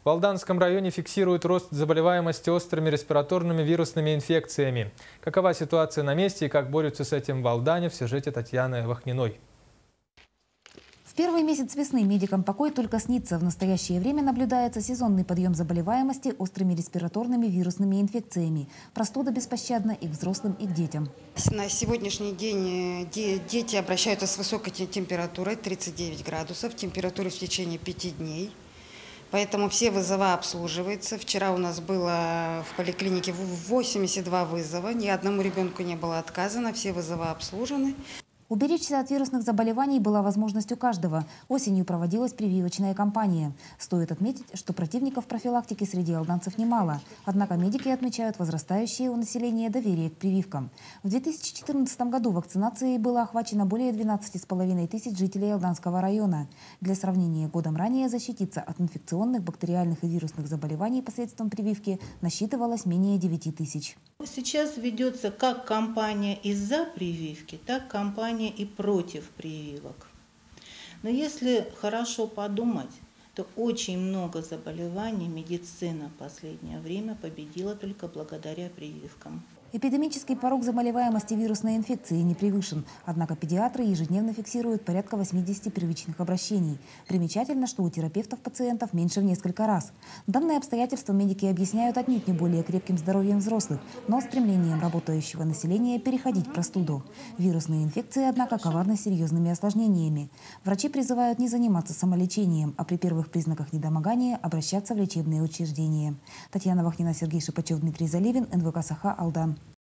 В Алданском районе фиксируют рост заболеваемости острыми респираторными вирусными инфекциями. Какова ситуация на месте и как борются с этим в Алдане, в сюжете Татьяны Вахниной. В первый месяц весны медикам покой только снится. В настоящее время наблюдается сезонный подъем заболеваемости острыми респираторными вирусными инфекциями. Простуда беспощадна и к взрослым, и к детям. На сегодняшний день дети обращаются с высокой температурой 39 градусов, температурой в течение 5 дней. Поэтому все вызова обслуживаются. Вчера у нас было в поликлинике 82 вызова. Ни одному ребенку не было отказано, все вызова обслужены. Уберечься от вирусных заболеваний была возможность у каждого. Осенью проводилась прививочная кампания. Стоит отметить, что противников профилактики среди алданцев немало. Однако медики отмечают возрастающее у населения доверие к прививкам. В 2014 году вакцинацией было охвачено более 12,5 тысяч жителей Алданского района. Для сравнения, годом ранее защититься от инфекционных, бактериальных и вирусных заболеваний посредством прививки насчитывалось менее 9 тысяч. Сейчас ведется как кампания из-за прививки, так кампания и против прививок. Но если хорошо подумать, то очень много заболеваний медицина в последнее время победила только благодаря прививкам. Эпидемический порог заболеваемости вирусной инфекцией не превышен. Однако педиатры ежедневно фиксируют порядка 80 первичных обращений. Примечательно, что у терапевтов пациентов меньше в несколько раз. Данное обстоятельство медики объясняют отнюдь не более крепким здоровьем взрослых, но стремлением работающего населения переходить простуду. Вирусные инфекции, однако, коварны серьезными осложнениями. Врачи призывают не заниматься самолечением, а при первых признаках недомогания обращаться в лечебные учреждения. Татьяна Вахнина, Сергей Шипачев, Дмитрий Заливин, НВК «Саха», Алдан.